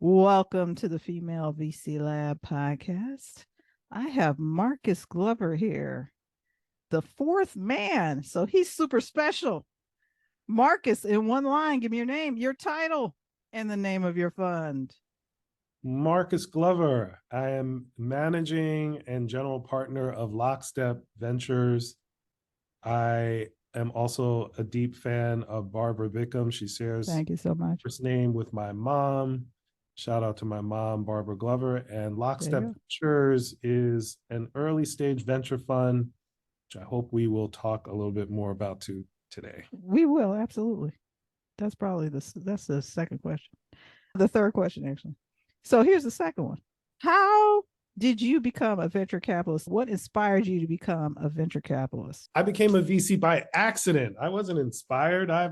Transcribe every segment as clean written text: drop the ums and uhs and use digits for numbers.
Welcome to the Female VC Lab podcast. I have Marcus Glover here, the fourth man. So he's super special. Marcus, in one line, give me your name, your title, and the name of your fund. Marcus Glover. I am managing and general partner of Lockstep Ventures. I am also a deep fan of Barbara Bickham. She shares Thank you so much. first name with my mom. Shout out to my mom, Barbara Glover. And Lockstep Ventures is an early stage venture fund, which I hope we will talk a little bit more about today. We will, absolutely. That's the second question. The third question, actually. So here's the second one. How did you become a venture capitalist? What inspired you to become a venture capitalist? I became a VC by accident. I wasn't inspired. I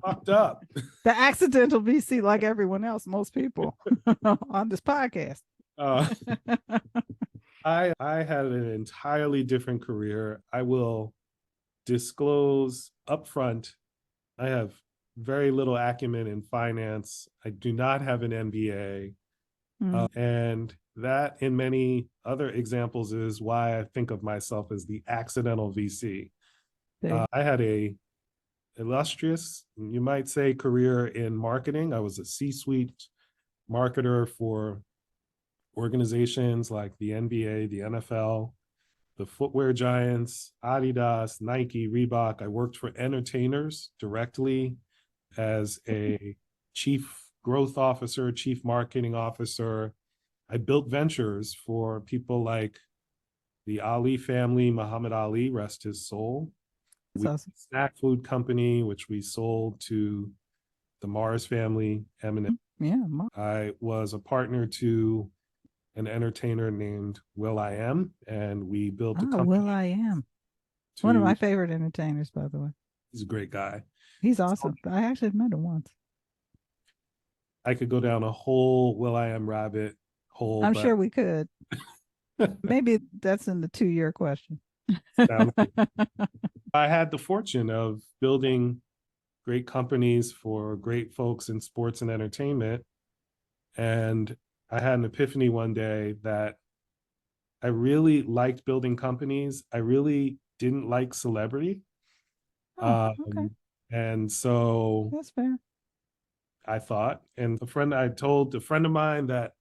fucked up. The accidental VC, like everyone else, most people on this podcast. I had an entirely different career. I will disclose upfront. I have very little acumen in finance. I do not have an MBA. And that, in many other examples, is why I think of myself as the accidental VC. I had a illustrious, you might say, career in marketing. I was a C-suite marketer for organizations like the NBA, the NFL, the footwear giants, Adidas, Nike, Reebok. I worked for entertainers directly as a chief growth officer, chief marketing officer. I built ventures for people like the Ali family, Muhammad Ali, rest his soul. We awesome. Snack food company, which we sold to the Mars family, Eminem. Yeah. I was a partner to an entertainer named will.i.am, and we built a company. will.i.am. One of my favorite entertainers, by the way. He's a great guy. He's awesome. I actually met him once. I could go down a whole will.i.am rabbit hole. I'm sure we could. Maybe that's in the 2-year question. I had the fortune of building great companies for great folks in sports and entertainment. And I had an epiphany one day that I really liked building companies. I really didn't like celebrity. Okay. And so that's fair. I thought, and I told a friend of mine that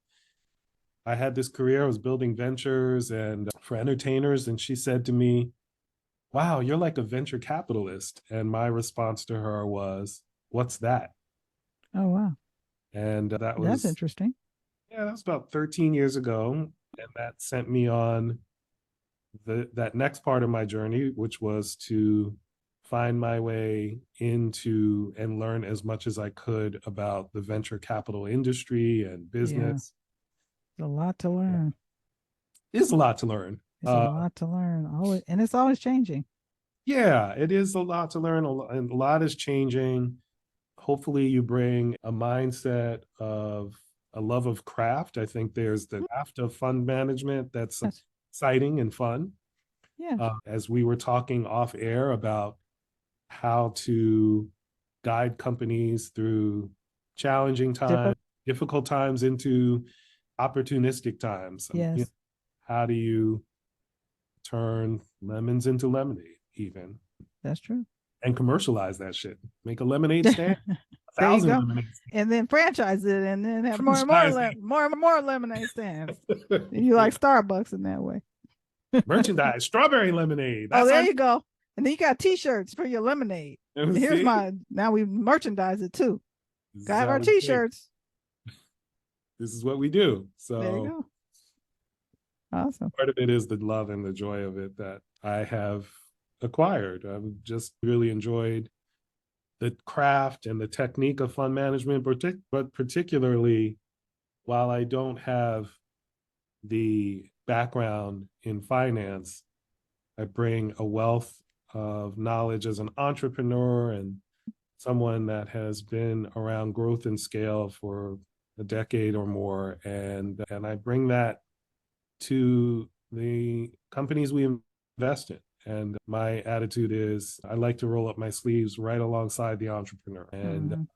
I had this career, I was building ventures and for entertainers. And she said to me, wow, you're like a venture capitalist. And my response to her was, what's that? Oh, wow. And that's interesting. Yeah, that was about 13 years ago. And that sent me on that next part of my journey, which was to find my way into and learn as much as I could about the venture capital industry and business. Yeah. A lot to learn. It's a lot to learn. It's a lot to learn. Always, and it's always changing. Yeah, it is a lot to learn, and a lot is changing. Hopefully you bring a mindset of a love of craft. I think there's the craft of fund management that's exciting and fun. Yeah. As we were talking off air about how to guide companies through challenging times, difficult times into opportunistic times. Yes. You know, how do you turn lemons into lemonade even? That's true. And commercialize that shit. Make a lemonade stand. 1,000 lemonade stands. And then franchise it and then have more and more lemonade stands. You like Starbucks in that way. Merchandise, strawberry lemonade. That's there you go. And then you got t-shirts for your lemonade. Here's now we merchandise it too. Got our t-shirts. This is what we do. So there you go. Awesome. Part of it is the love and the joy of it that I have acquired. I've just really enjoyed the craft and the technique of fund management, but particularly while I don't have the background in finance, I bring a wealth of knowledge as an entrepreneur and someone that has been around growth and scale for a decade or more. And I bring that to the companies we invest in. And my attitude is I like to roll up my sleeves right alongside the entrepreneur. And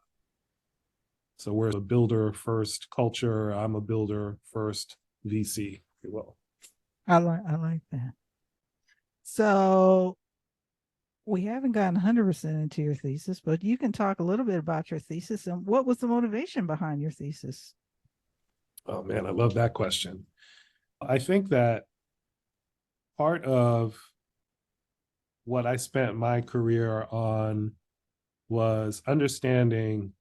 So we're a builder first culture. I'm a builder first VC, if you will. I like that. So we haven't gotten 100% into your thesis, but you can talk a little bit about your thesis and what was the motivation behind your thesis? Oh man, I love that question. I think that part of what I spent my career on was understanding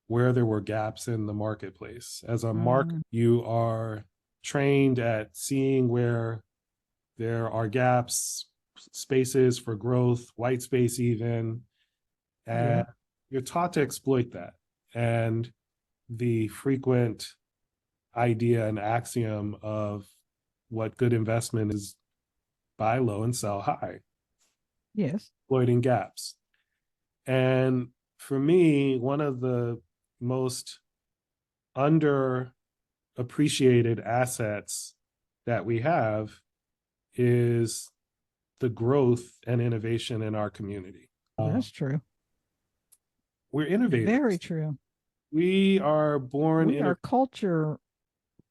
where there were gaps in the marketplace. As a market, you are trained at seeing where there are gaps, spaces for growth, white space even, and you're taught to exploit that. And the frequent idea and axiom of what good investment is: buy low and sell high. Yes. Exploiting gaps. And for me, one of the most underappreciated assets that we have is the growth and innovation in our community. That's true. We're innovators. Very true. We are born We are culture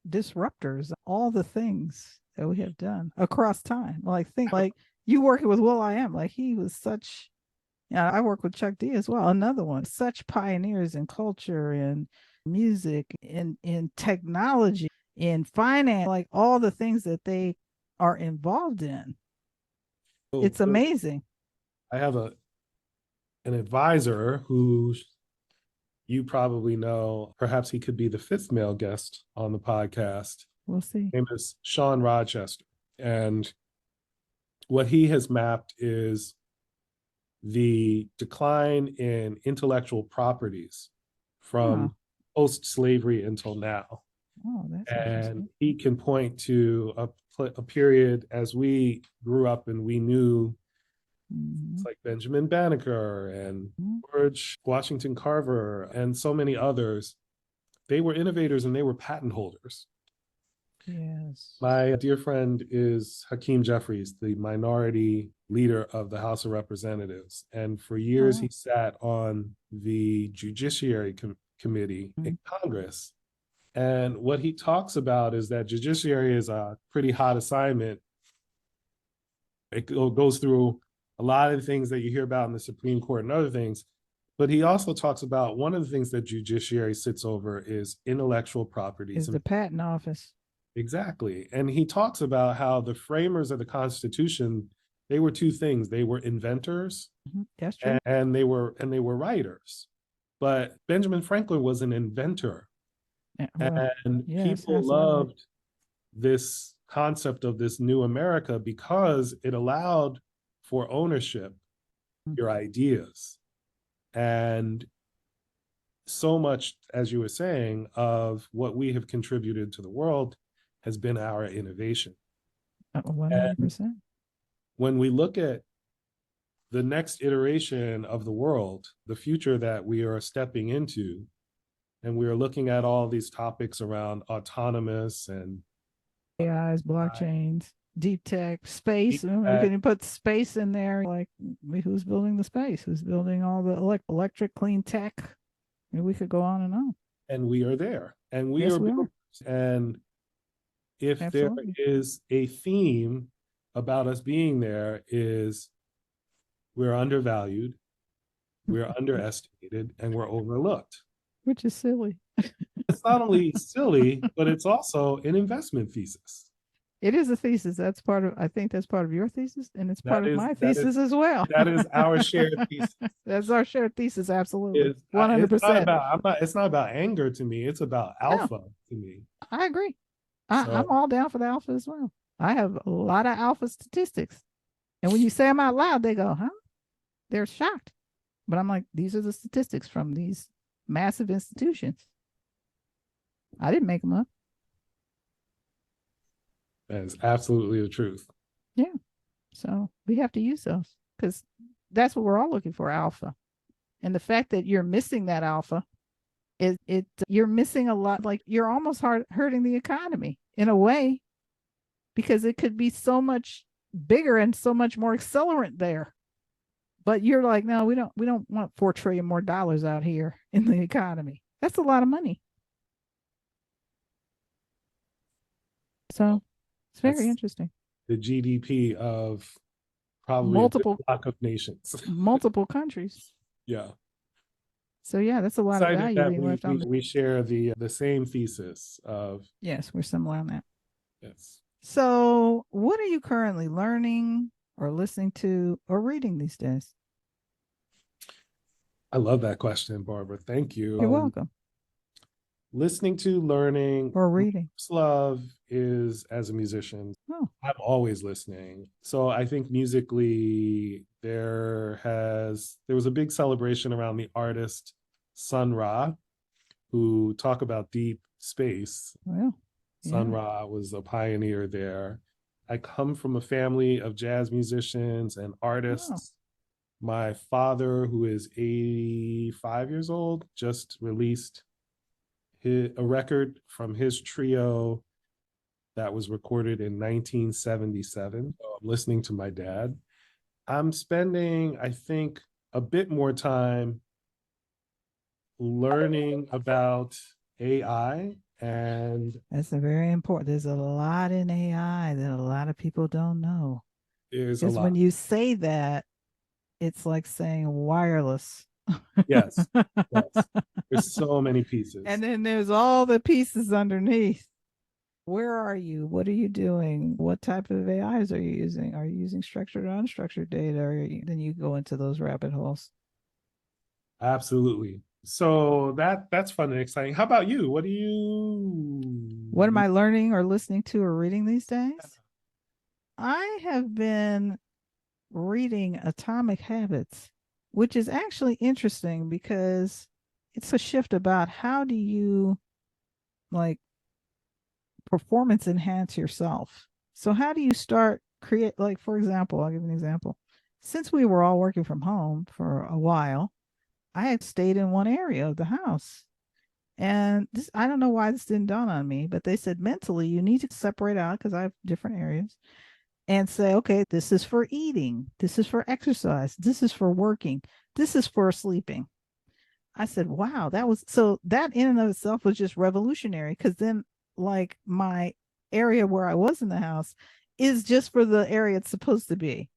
disruptors, all the things that we have done across time. Like you working with will.i.am, like he was such, I work with Chuck D as well, another one, such pioneers in culture and music, in technology, in finance, like all the things that they are involved in. It's amazing. I have an advisor who you probably know. Perhaps he could be the fifth male guest on the podcast. We'll see. His name is Sean Rochester. And what he has mapped is the decline in intellectual properties from post-slavery until now. Oh, that's and he can point to a period as we grew up and we knew it's like Benjamin Banneker and George Washington Carver and so many others. They were innovators and they were patent holders. Yes. My dear friend is Hakeem Jeffries, the minority leader of the House of Representatives. And for years, he sat on the Judiciary Committee in Congress. And what he talks about is that judiciary is a pretty hot assignment. It goes through a lot of the things that you hear about in the Supreme Court and other things. But he also talks about one of the things that judiciary sits over is intellectual property. Is the patent office. Exactly. And he talks about how the framers of the Constitution, they were two things. They were inventors. That's true. And they were writers. But Benjamin Franklin was an inventor. And people loved this concept of this new America because it allowed for ownership, your ideas. And so much, as you were saying, of what we have contributed to the world has been our innovation. 100%. When we look at the next iteration of the world, the future that we are stepping into, and we are looking at all these topics around autonomous and AIs, blockchains, deep tech, space. We can put space in there. Like, who's building the space? Who's building all the electric clean tech? I mean, we could go on and on. And we are there. And we are. And if there is a theme about us being there, is we're undervalued, we're underestimated, and we're overlooked. Which is silly. It's not only silly, but it's also an investment thesis. It is a thesis. That's part of, I think that's part of your thesis, and it's part of my thesis as well. That is our shared thesis. That's our shared thesis, absolutely. 100%. It's not about anger to me. It's about alpha to me. I agree. I'm all down for the alpha as well. I have a lot of alpha statistics. And when you say them out loud, they go, huh? They're shocked. But I'm like, these are the statistics from these massive institutions. I didn't make them up. That is absolutely the truth. Yeah. So we have to use those because that's what we're all looking for, alpha. And the fact that you're missing that alpha, you're missing a lot. Like, you're almost hurting the economy in a way, because it could be so much bigger and so much more accelerant there. But you're like, no, we don't want $4 trillion more out here in the economy. That's a lot of money. So it's very That's interesting. the GDP of probably a good Multiple block of nations. multiple countries. Yeah. So yeah, that's a lot of Excited value that being left on the. we share the same thesis of Yes, we're similar on that. yes. So what are you currently learning or listening to or reading these days? I love that question, Barbara. Thank you. You're welcome. Listening to, learning, Or reading. love is as a musician. Oh, I'm always listening. So I think musically there was a big celebration around the artist Sunra, who talk about deep space. well, yeah. Sunra was a pioneer there. I come from a family of jazz musicians and Oh, artists. My father, who is 85 years old, just released a record from his trio that was recorded in 1977. So I'm listening to my dad. I'm spending, I think, a bit more time learning about AI, and that's a very important. There's a lot in AI that a lot of people don't know. there's a Because when lot. you say that, it's like saying wireless. Yes, yes. There's so many pieces. And then there's all the pieces underneath. Where are you? What are you doing? What type of AIs are you using? Are you using structured or unstructured data? Then you go into those rabbit holes. Absolutely. So that's fun and exciting. How about you? What do What am you I learning or listening to or reading these days? I have been reading Atomic Habits, which is actually interesting because it's a shift about how do you like performance enhance yourself. So how do you start create, like, for example, I'll give you an example. Since we were all working from home for a while, I had stayed in one area of the house. And this, I don't know why this didn't dawn on me, but they said mentally you need to separate out because I have different areas and say, okay, this is for eating, this is for exercise, this is for working, this is for sleeping. I said, wow, that was so that in and of itself was just revolutionary because then, like, my area where I was in the house is just for the area it's supposed to be.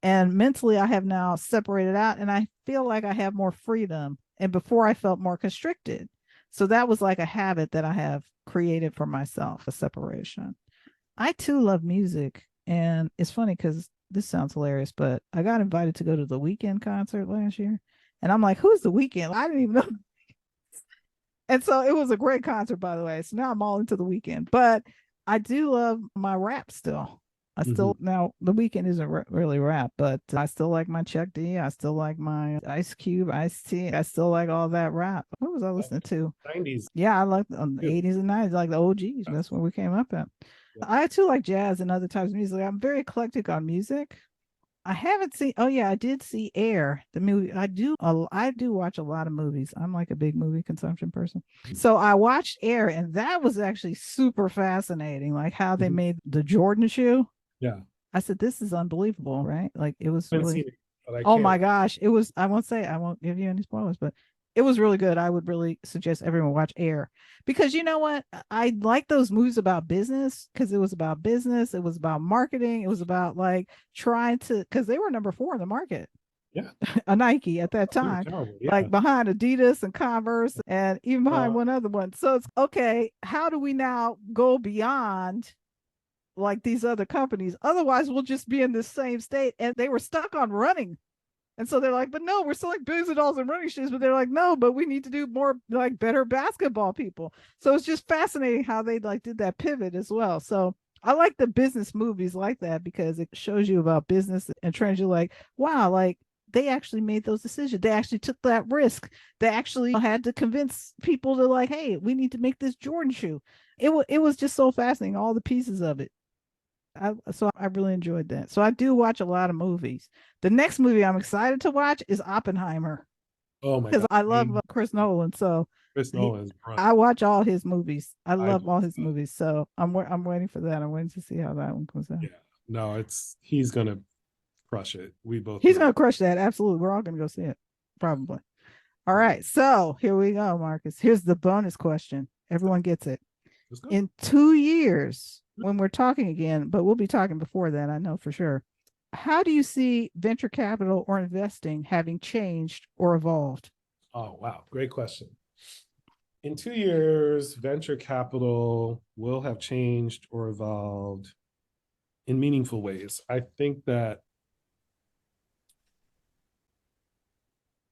And mentally, I have now separated out and I feel like I have more freedom. And before I felt more constricted. So that was like a habit that I have created for myself, a separation. I too love music. And it's funny because this sounds hilarious, but I got invited to go to the Weekend concert last year. And I'm like, who's the Weekend? I didn't even know. And so it was a great concert, by the way. So now I'm all into the Weekend. But I do love my rap still. I Mhm. still, now the Weekend isn't really rap, but I still like my Chuck D. I still like my Ice Cube, Ice T. I still like all that rap. What was I listening to? 90s Yeah, I like the too. 80s and 90s, like the OGs. That's where we came up at. Yeah. I too like jazz and other types of music. I'm very eclectic on music. I haven't seen. Oh yeah, I did see Air, the movie. I do watch a lot of movies. I'm like a big movie consumption person. So I watched Air, and that was actually super fascinating. Like how they Mhm. made the Jordan shoe. Yeah. I said, this is unbelievable, right? Like it was I haven't really. seen it, but I Oh my can't. gosh, it was. I won't say. I won't give you any spoilers, but it was really good. I would really suggest everyone watch Air because you know what? I like those movies about business because it was about business. It was about marketing. It was about like trying to because they were number 4 in the market, Yeah. a Nike at that They were time, terrible. Yeah. like behind Adidas and Converse and even behind Uh, one other one. So it's okay. How do we now go beyond like these other companies? Otherwise, we'll just be in the same state. And they were stuck on running. And so they're like, but no, we're selling billions of dollars in running shoes. But they're like, no, but we need to do more, like better basketball people. So it's just fascinating how they like did that pivot as well. So I like the business movies like that because it shows you about business and trends. You're like, wow, like they actually made those decisions. They actually took that risk. They actually had to convince people to like, hey, we need to make this Jordan shoe. It was just so fascinating, all the pieces of it. So I really enjoyed that. So I do watch a lot of movies. The next movie I'm excited to watch is Oppenheimer oh my because God. I I love mean, Chris Nolan. So Chris he, Nolan is brilliant. I watch all his movies. I I love do. all his movies. So I'm waiting for that. I'm waiting to see how that one comes out. Yeah. No, he's gonna crush it. We both He's know. gonna crush that. Absolutely, we're all gonna go see it probably. All right. So here we go, Marcus. Here's the bonus question. Everyone gets it. Let's go. In 2 years, when we're talking again, but we'll be talking before that, I know for sure. How do you see venture capital or investing having changed or evolved? Oh, wow. Great question. In 2 years, venture capital will have changed or evolved in meaningful ways. I think that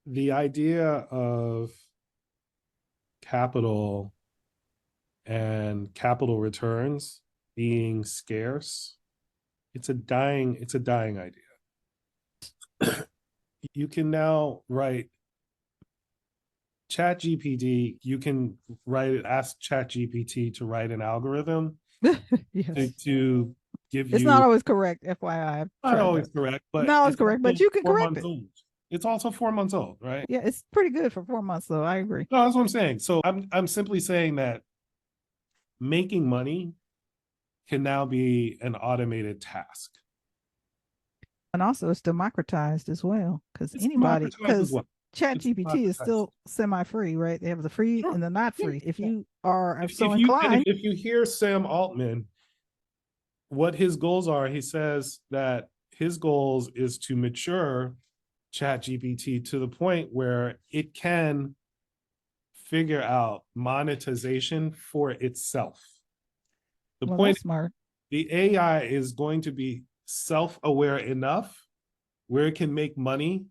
the idea of capital and capital returns being scarce, it's a dying idea. You can now write Chat GPT, you can ask Chat GPT to write an algorithm Yes. to give It's not you, always correct, FYI. I've not tried always that. correct, but Not always it's correct, but also you can four correct months it. old. It's also 4 months old, right? Yeah, it's pretty good for 4 months, though. I agree. No, that's what I'm saying. So I'm simply saying that making money can now be an automated task. And also, it's democratized as well because It's anybody, democratized as because well. Chat It's GPT is democratized. still semi-free, right? They have the free Sure. and the not Yeah. free. If Yeah. you are so If you inclined, if you hear Sam Altman, what his goals are, he says that his goals is to mature Chat GPT to the point where it can figure out monetization for itself. The well, point, that's smart. the AI is going to be self-aware enough where it can make money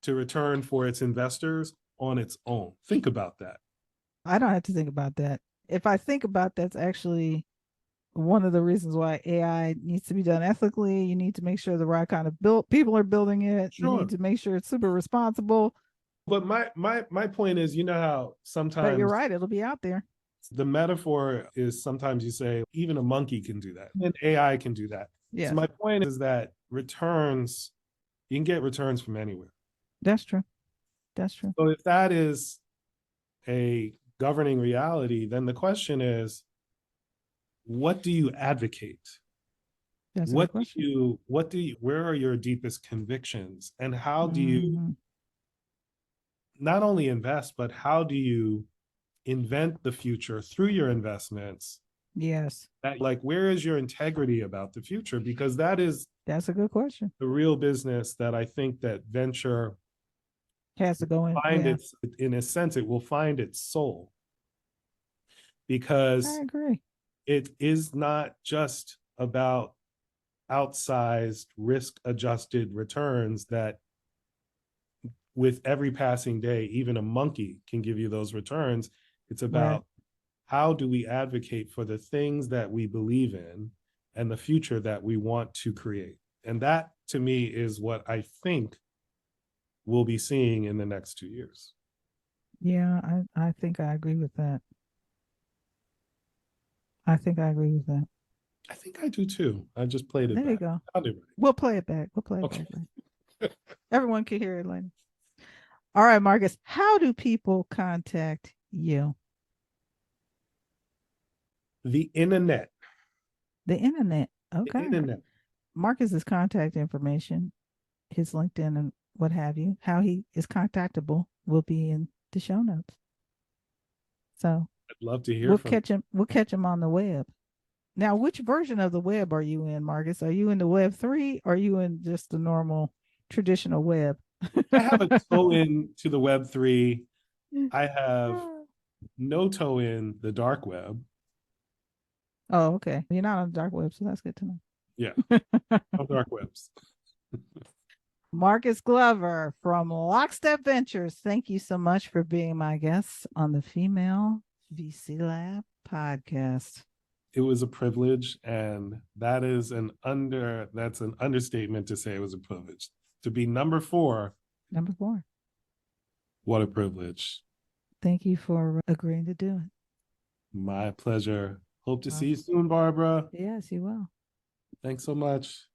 to return for its investors on its own. Think about that. I don't have to think about that. If I think about that's actually one of the reasons why AI needs to be done ethically. You need to make sure the right kind of build people are building it. You need Sure. to make sure it's super responsible. But my point is, you know how But you're sometimes right, it'll be out there. the metaphor is sometimes you say even a monkey can do that and AI can do that. So Yes, my point is that returns, you can get returns from anywhere. that's true. That's true. So if that is a governing reality, then the question is, what do you advocate? That's a good question. Where are your deepest convictions? And how do you Mhm. not only invest, but how do you invent the future through your investments? Yes, That, like, where is your integrity about the future? Because that is that's a good question. the real business that I think that venture Has to go in. find Yeah, its, in a sense, it will find its soul, I because agree. it is not just about outsized risk adjusted returns that with every passing day, even a monkey can give you those returns. It's Right. about how do we advocate for the things that we believe in and the future that we want to create. And that to me is what I think we'll be seeing in the next 2 years. Yeah, I think I agree with that. I think I agree with that. I think I do too. I just played it There you back. go. I'll do it. We'll play it back. We'll play it Okay. back. Right? Everyone can hear it later. All right, Marcus. How do people contact you? The internet. The internet. The Okay. internet. Marcus's contact information, his LinkedIn and what have you, how he is contactable will be in the show notes. So I'd love to hear we'll from catch him. We'll catch him on the web. Now, which version of the web are you in, Marcus? Are you in the web 3 or are you in just the normal traditional web? you. I have a toe in to the Web3. I have no toe in the dark web. Oh, okay. You're not on the dark web, so that's good to know. Yeah, no dark webs. Marcus Glover from Lockstep Ventures. Thank you so much for being my guest on the Female VC Lab podcast. It was a privilege, and that's an understatement to say it was a privilege. To be number 4, Number 4. what a privilege. Thank you for agreeing to do it. My pleasure. Hope to see you soon, Barbara. Yes, you will. Thanks so much.